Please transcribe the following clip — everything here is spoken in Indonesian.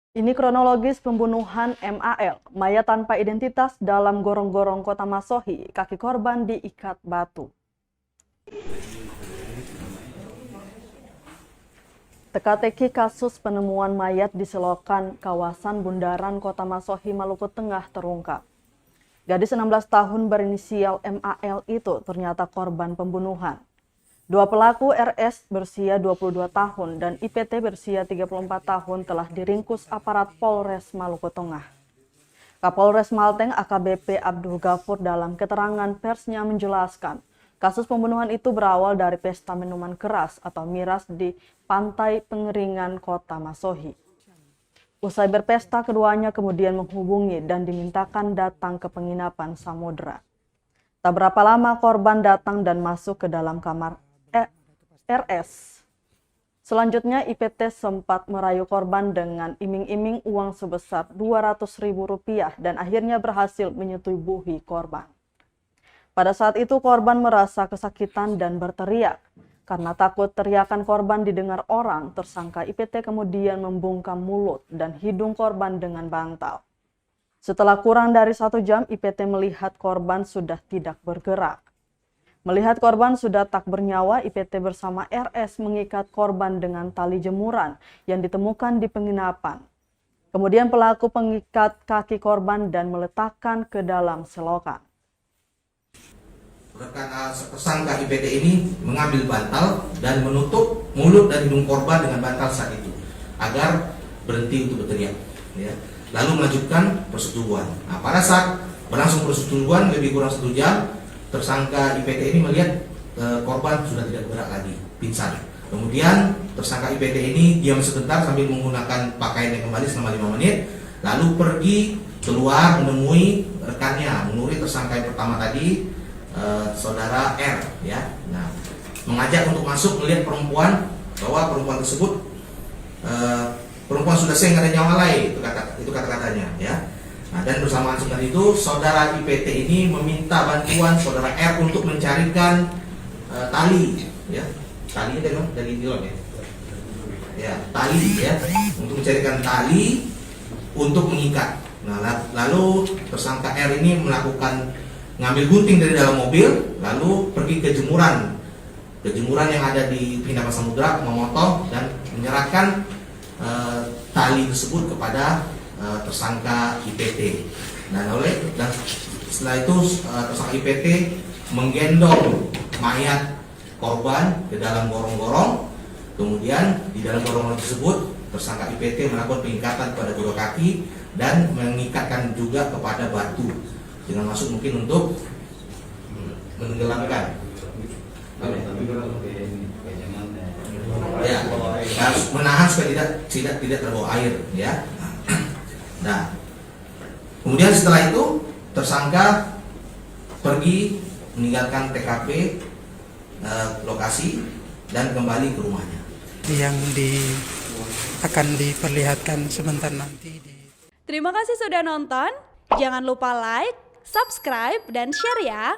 Ini kronologis pembunuhan MAL, mayat tanpa identitas dalam gorong-gorong Kota Masohi, kaki korban diikat batu. Teka-teki kasus penemuan mayat di selokan kawasan Bundaran Kota Masohi, Maluku Tengah terungkap. Gadis 16 tahun berinisial MAL itu ternyata korban pembunuhan. Dua pelaku RS berusia 22 tahun dan IPT berusia 34 tahun telah diringkus aparat Polres Maluku Tengah. Kapolres Malteng AKBP Abdul Ghafur dalam keterangan persnya menjelaskan, kasus pembunuhan itu berawal dari pesta minuman keras atau miras di Pantai Pengeringan Kota Masohi. Usai berpesta, keduanya kemudian menghubungi dan dimintakan datang ke penginapan Samudra. Tak berapa lama korban datang dan masuk ke dalam kamar RS. Selanjutnya IPT sempat merayu korban dengan iming-iming uang sebesar Rp200.000 dan akhirnya berhasil menyetubuhi korban. Pada saat itu korban merasa kesakitan dan berteriak. Karena takut teriakan korban didengar orang, tersangka IPT kemudian membungkam mulut dan hidung korban dengan bantal. Setelah kurang dari 1 jam, IPT melihat korban sudah tidak bergerak. Melihat korban sudah tak bernyawa, IPT bersama RS mengikat korban dengan tali jemuran yang ditemukan di penginapan. Kemudian pelaku mengikat kaki korban dan meletakkan ke dalam selokan. Tersangka IPT ini mengambil bantal dan menutup mulut dan hidung korban dengan bantal saat itu agar berhenti untuk berteriak. Ya. Lalu melanjutkan persetubuhan. Nah, pada saat berlangsung persetubuhan lebih kurang 1 jam, tersangka IPT ini melihat korban sudah tidak bergerak lagi, pingsan. Kemudian tersangka IPT ini diam sebentar sambil menggunakan pakaiannya kembali selama 5 menit, lalu pergi keluar menemui rekannya, menurut tersangka yang pertama tadi, saudara R, ya. Nah, mengajak untuk masuk melihat perempuan, bahwa perempuan tersebut perempuan sudah seng, ada nyawa lain, itu kata-katanya, ya. Nah, dan bersamaan dengan itu, saudara IPT ini meminta bantuan saudara R untuk mencarikan tali, ya, tali dari nilon, ya, tali, ya, untuk mencarikan tali untuk mengikat. Nah, lalu tersangka R ini melakukan ngambil gunting dari dalam mobil, lalu pergi ke jemuran yang ada di penginapan Samudra, memotong dan menyerahkan tali tersebut kepada tersangka IPT. Dan setelah itu tersangka IPT menggendong mayat korban ke dalam gorong-gorong. Kemudian di dalam gorong-gorong tersebut tersangka IPT melakukan pengikatan pada kedua kaki dan mengikatkan juga kepada batu dengan maksud mungkin untuk menenggelamkan. Ya, harus menahan supaya tidak terbawa air, ya. Nah, kemudian setelah itu tersangka pergi meninggalkan TKP lokasi dan kembali ke rumahnya. Yang akan diperlihatkan sebentar nanti. Terima kasih sudah nonton. Jangan lupa like, subscribe, dan share ya.